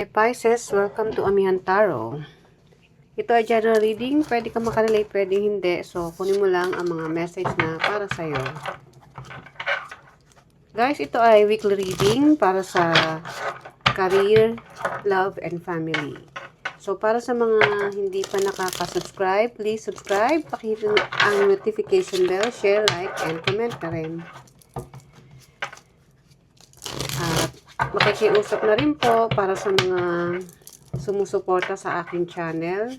Hey Pisces, welcome to Amihan Tarot. Ito ay general reading. Pwede ka makarelate, pwede hindi. So, kunin mo lang ang mga message na para sa'yo. Guys, ito ay weekly reading para sa career, love, and family. So, para sa mga hindi pa nakaka-subscribe, please subscribe. Pakihit ang notification bell, share, like, and comment na rin. At makikiusap na rin po para sa mga sumusuporta sa aking channel.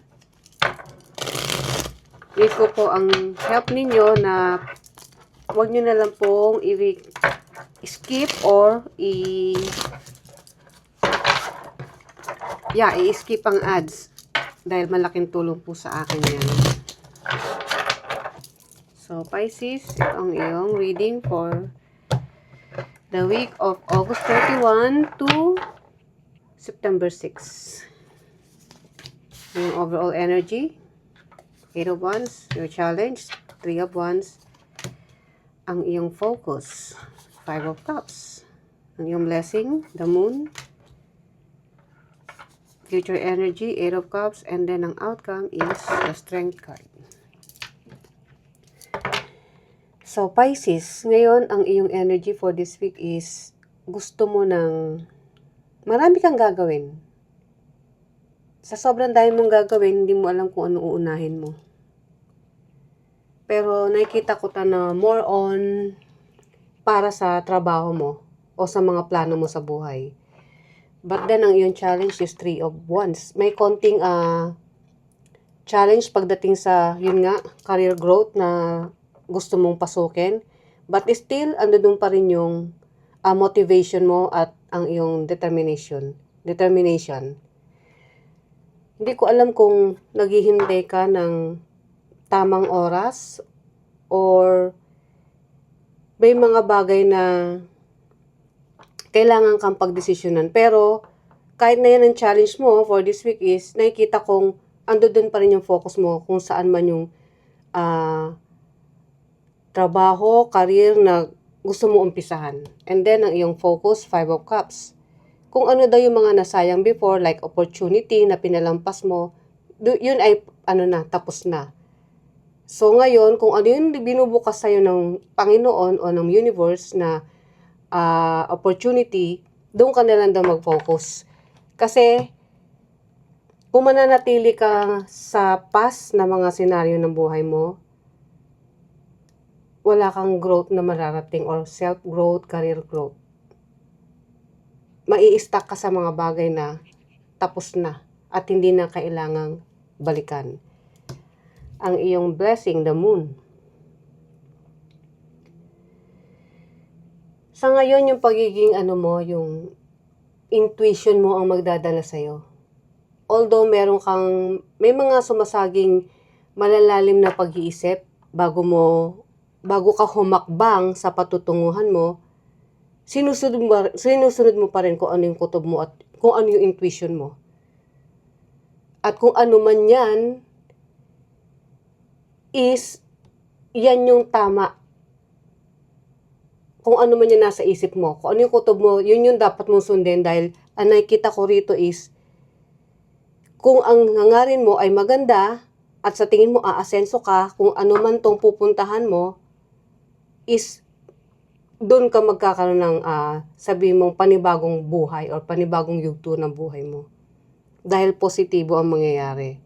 Need ko po ang help ninyo na huwag nyo na lang pong i-skip or i-skip ang ads dahil malaking tulong po sa akin yan. So, Pisces, ito ang iyong reading for the week of August 31 to September 6. Yung overall energy, 8 of Wands, your challenge, 3 of Wands, ang iyong focus, 5 of Cups, ang iyong blessing, the Moon, future energy, 8 of Cups, and then ang outcome is the Strength card. So, Pisces, ngayon ang iyong energy for this week is gusto mo ng marami kang gagawin. Sa sobrang dami mong gagawin, hindi mo alam kung ano uunahin mo. Pero nakikita ko na more on para sa trabaho mo o sa mga plano mo sa buhay. But then, ang iyong challenge is 3 of Wands. May konting challenge pagdating sa, yun nga, career growth na gusto mong pasukin. But still, andun pa rin yung motivation mo at ang iyong determination. Hindi ko alam kung naghihintay ka ng tamang oras or may mga bagay na kailangan kang pagdesisyonan. Pero kahit na yan ang challenge mo for this week is nakikita kong andun pa rin yung focus mo kung saan man yung trabaho, career na gusto mo umpisahan. And then ang iyong focus, 5 of Cups. Kung ano daw yung mga nasayang before, like opportunity na pinalampas mo, yun ay tapos na. So ngayon, kung ano yung binubukas sa'yo ng Panginoon o ng universe na opportunity, doon ka na lang daw mag-focus. Kasi kung mananatili ka sa past na mga senaryo ng buhay mo, wala kang growth na mararating or self-growth, career growth. Mai-stuck ka sa mga bagay na tapos na at hindi na kailangang balikan. Ang iyong blessing, the Moon. Sa ngayon, yung pagiging yung intuition mo ang magdadala sa'yo. Although may mga sumasaging malalalim na pag-iisip bago ka humakbang sa patutunguhan mo, sinusunod mo pa rin kung ano yung kutob mo at kung ano yung intuition mo. At kung ano man yan, yan yung tama. Kung ano man yung nasa isip mo, kung ano yung kutob mo, yun yung dapat mong sundin dahil ang nakikita ko rito is kung ang hangarin mo ay maganda at sa tingin mo aasenso ka, kung ano man tong pupuntahan mo, is doon ka magkakaroon ng sabihin mong panibagong buhay or panibagong yugto ng buhay mo. Dahil positibo ang mangyayari.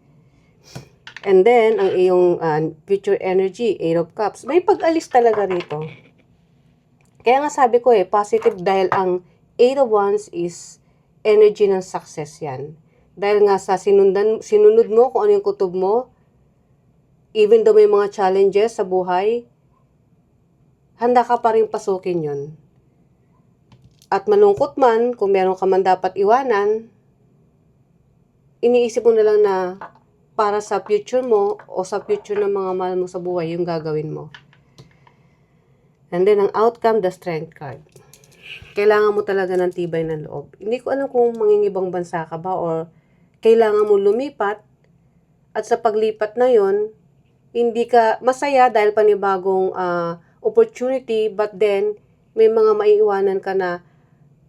And then, ang iyong future energy, 8 of Cups, may pag-alis talaga rito. Kaya nga sabi ko positive dahil ang 8 of Wands is energy ng success yan. Dahil nga sa sinunod mo kung ano yung kutob mo, even though may mga challenges sa buhay, handa ka pa rin pasukin yun. At malungkot man, kung meron ka man dapat iwanan, iniisip mo na lang na para sa future mo o sa future ng mga mahal mo sa buhay, yung gagawin mo. And then, ang outcome, the Strength card. Kailangan mo talaga ng tibay ng loob. Hindi ko alam kung mangingibang bansa ka ba or kailangan mo lumipat at sa paglipat na yon hindi ka masaya dahil panibagong opportunity, but then may mga maiiwanan ka na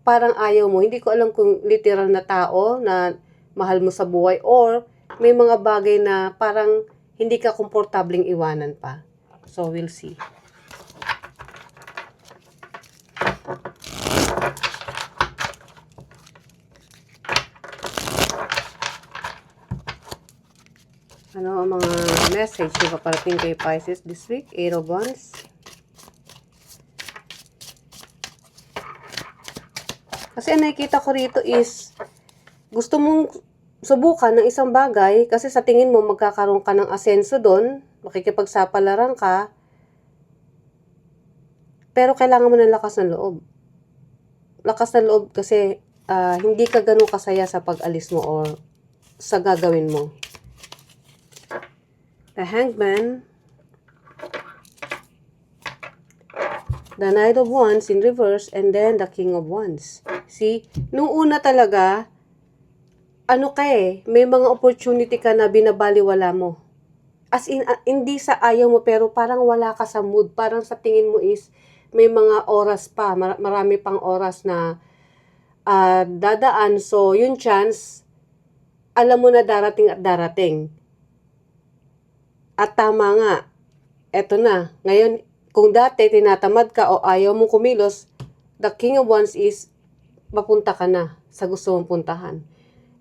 parang ayaw mo. Hindi ko alam kung literal na tao na mahal mo sa buhay or may mga bagay na parang hindi ka komportabling iwanan pa. So, we'll see. Ano ang mga message na paparating kay Pisces this week? 8 of Wands. Kasi ang nakikita ko rito is gusto mong subukan ng isang bagay kasi sa tingin mo magkakaroon ka ng asenso doon, makikipagsapalaran ka, pero kailangan mo ng lakas ng loob. Lakas ng loob kasi hindi ka ganun kasaya sa pag-alis mo or sa gagawin mo. The Hangman, the Knight of Wands in reverse, and then the King of Wands. See, nung una talaga, may mga opportunity ka na binabaliwala mo. As in, hindi sa ayaw mo, pero parang wala ka sa mood. Parang sa tingin mo is, may mga oras pa, marami pang oras na dadaan. So, yung chance, alam mo na darating at darating. At tama nga, eto na. Ngayon, kung dati tinatamad ka o ayaw mong kumilos, the King of Wands is mapunta ka na sa gusto mong puntahan.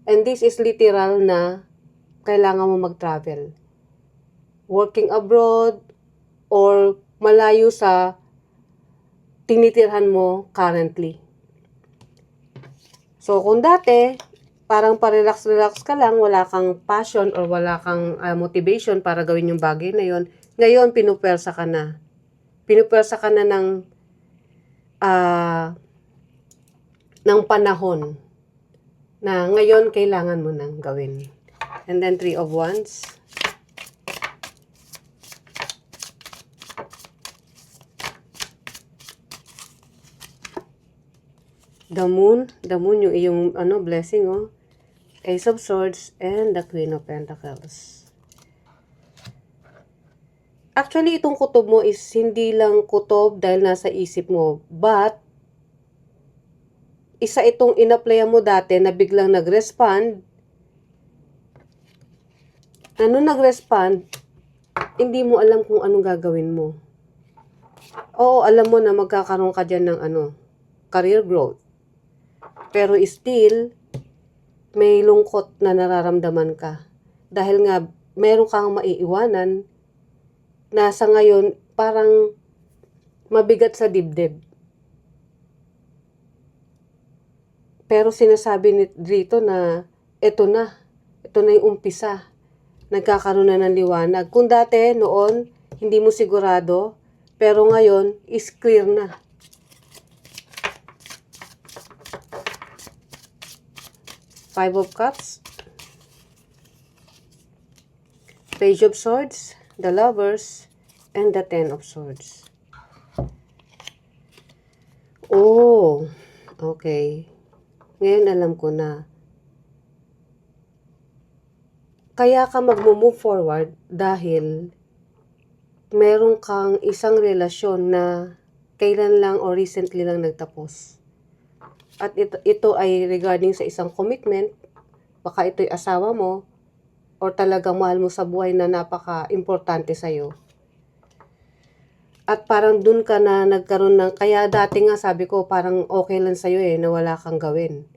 And this is literal na kailangan mo mag-travel. Working abroad or malayo sa tinitirhan mo currently. So, kung dati, parang pa-relax-relax ka lang, wala kang passion or wala kang motivation para gawin yung bagay na yon. Ngayon, pinupwersa ka na. Pinupwersa ka na ng panahon na ngayon kailangan mo nang gawin. And then 3 of Wands. The Moon yung iyong blessing, oh. Ace of Swords and the Queen of Pentacles. Actually, itong kutob mo is hindi lang kutob dahil nasa isip mo, but isa itong inaplayan mo dati na biglang nag-respond. Na nung nag-respond, hindi mo alam kung anong gagawin mo. Oo, alam mo na magkakaroon ka dyan ng career growth. Pero still, may lungkot na nararamdaman ka. Dahil nga, meron kang maiiwanan na sa ngayon, parang mabigat sa dibdib. Pero sinasabi dito na, ito na yung umpisa. Nagkakaroon na ng liwanag. Kung dati, noon, hindi mo sigurado, pero ngayon, is clear na. Five of Cups, Page of Swords, the Lovers, and the Ten of Swords. Oh, okay. Ngayon alam ko na. Kaya ka mag-move forward dahil meron kang isang relasyon na kailan lang o recently lang nagtapos. At ito ay regarding sa isang commitment, baka ito'y asawa mo, or talagang mahal mo sa buhay na napaka-importante sa'yo. At parang dun ka na nagkaroon ng, kaya dati nga sabi ko parang okay lang sa'yo na wala kang gawin.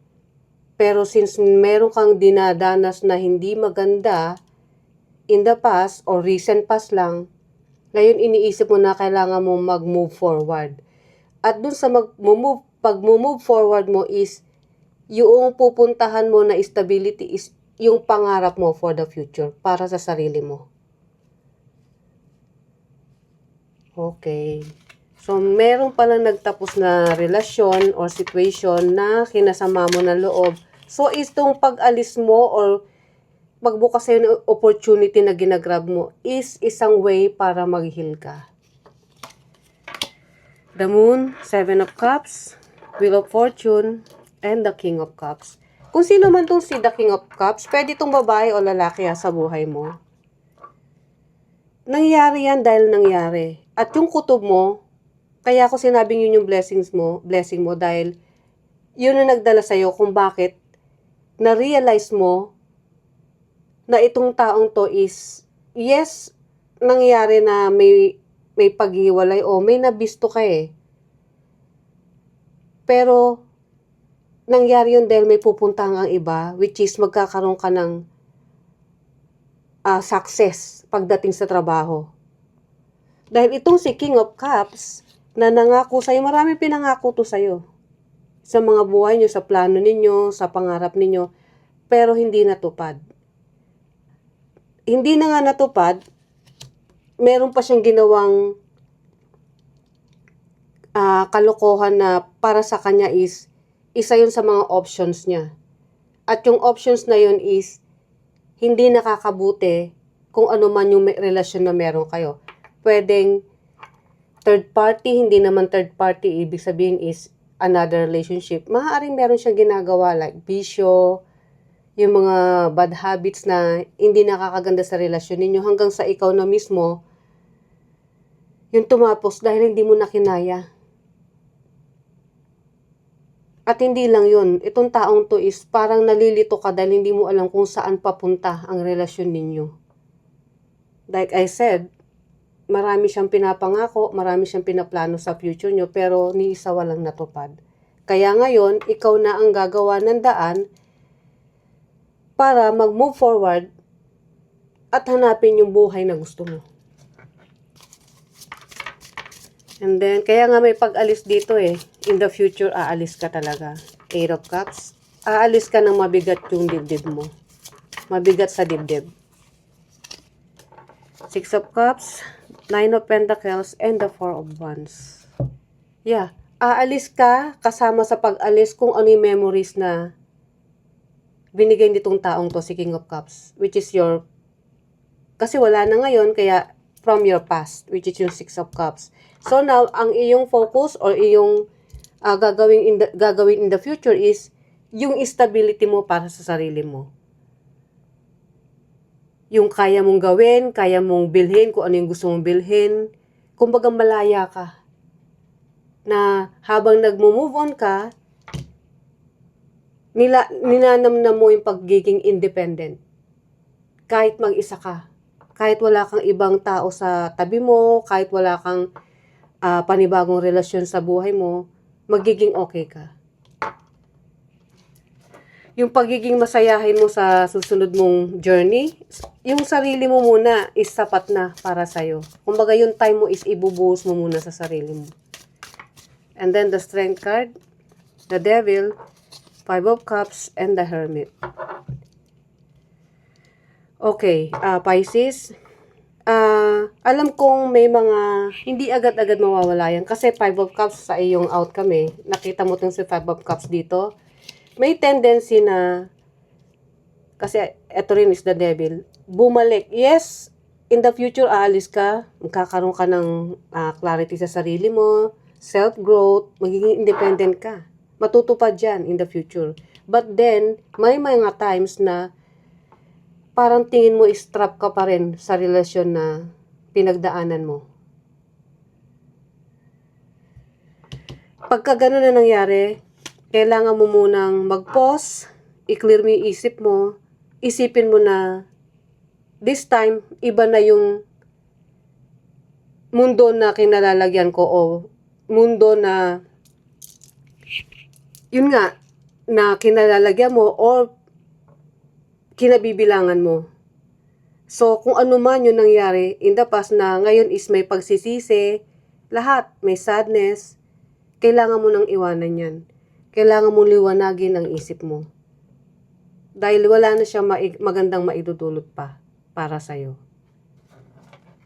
Pero since meron kang dinadanas na hindi maganda in the past or recent past lang, ngayon iniisip mo na kailangan mo mag-move forward. At dun sa pag-move forward mo is yung pupuntahan mo na stability is yung pangarap mo for the future para sa sarili mo. Okay. So, meron palang nagtapos na relasyon or situation na kinasama mo ng loob. So, itong pag-alis mo or pagbukas sa'yo ng opportunity na ginagrab mo is isang way para mag-heal ka. The Moon, Seven of Cups, Wheel of Fortune, and the King of Cups. Kung sino man tong si the King of Cups, pwede itong babae o lalaki sa buhay mo. Nangyari yan dahil nangyari. At yung kutob mo, kaya ako sinabing yun yung blessing mo dahil yun na nagdala sa'yo kung bakit na-realize mo na itong taong to is, yes, nangyari na may paghiwalay o may nabisto ka eh. Pero, nangyari yun dahil may pupuntahan ang iba, which is magkakaroon ka ng success pagdating sa trabaho. Dahil itong si King of Cups, na nangako sa'yo, marami pinangako to sa'yo. Sa mga buhay nyo, sa plano ninyo, sa pangarap ninyo, pero hindi natupad. Hindi na nga natupad, meron pa siyang ginawang kalokohan na para sa kanya is, isa yun sa mga options niya. At yung options na yun is, hindi nakakabuti kung ano man yung relasyon na meron kayo. Pwedeng third party, hindi naman third party, ibig sabihin is another relationship. Maaaring meron siyang ginagawa like bisyo, yung mga bad habits na hindi nakakaganda sa relasyon ninyo hanggang sa ikaw na mismo yung tumapos dahil hindi mo na kinaya. At hindi lang yun, itong taong to is parang nalilito ka dahil hindi mo alam kung saan papunta ang relasyon ninyo. Like I said, marami siyang pinapangako, marami siyang pinaplano sa future nyo, pero ni isa walang natupad. Kaya ngayon, ikaw na ang gagawa ng daan para mag-move forward at hanapin yung buhay na gusto mo. And then, kaya nga may pag-alis dito eh. In the future, aalis ka talaga. 8 of Cups. Aalis ka ng mabigat yung dibdib mo. Mabigat sa dibdib. 6 of Cups, 9 of Pentacles, and the 4 of Wands. Yeah. Aalis ka kasama sa pag-alis kung ano yung memories na binigay nitong taong to, si King of Cups. Which is your... Kasi wala na ngayon, kaya from your past, which is yung 6 of Cups. So now, ang iyong focus or iyong gagawin in the future is yung stability mo para sa sarili mo. Yung kaya mong gawin, kaya mong bilhin, kung ano yung gusto mong bilhin. Kumbaga malaya ka. Na habang nagmo-move on ka, ninanamnam mo yung pagiging independent. Kahit mag-isa ka. Kahit wala kang ibang tao sa tabi mo, kahit wala kang panibagong relasyon sa buhay mo, magiging okay ka. Yung pagiging masayahin mo sa susunod mong journey, yung sarili mo muna is sapat na para sa'yo. Kumbaga yung time mo is ibubuhos mo muna sa sarili mo. And then the Strength card, the Devil, 5 of Cups, and the Hermit. Okay, Pisces. Alam kong may mga hindi agad-agad mawawala yan kasi 5 of Cups sa iyong outcome eh. Nakita mo itong si 5 of Cups dito. May tendency na, kasi ito rin is the Devil, bumalik. Yes, in the future, aalis ka, magkakaroon ka ng clarity sa sarili mo, self-growth, magiging independent ka. Matutupad yan in the future. But then, may mga times na parang tingin mo is trap ka pa rin sa relasyon na pinagdaanan mo. Pagka gano'n na nangyari, kailangan mo munang mag-pause, i-clear mo yung isip mo, isipin mo na this time, iba na yung mundo na kinalalagyan ko o mundo na yun nga, na kinalalagyan mo or kinabibilangan mo. So, kung ano man yung nangyari in the past na ngayon is may pagsisisi, lahat, may sadness, kailangan mo nang iwanan yan. Kailangan mo liwanagin ang isip mo. Dahil wala na siya magandang maidudulot pa para sa'yo.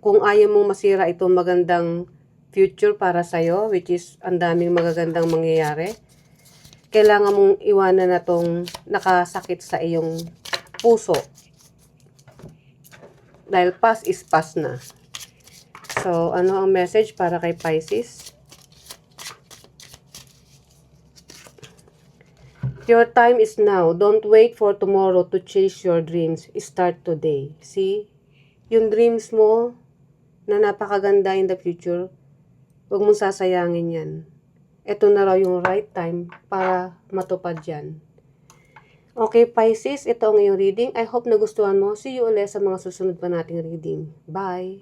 Kung ayaw mong masira itong magandang future para sa'yo, which is ang daming magagandang mangyayari, kailangan mong iwanan na itong nakasakit sa iyong puso. Dahil past is past na. So, ano ang message para kay Pisces? Your time is now. Don't wait for tomorrow to chase your dreams. Start today. See? Yung dreams mo na napakaganda in the future, huwag mong sasayangin yan. ito na raw yung right time para matupad yan. Okay, Pisces, ito ang iyong reading. I hope nagustuhan mo. See you ulit sa mga susunod pa nating reading. Bye!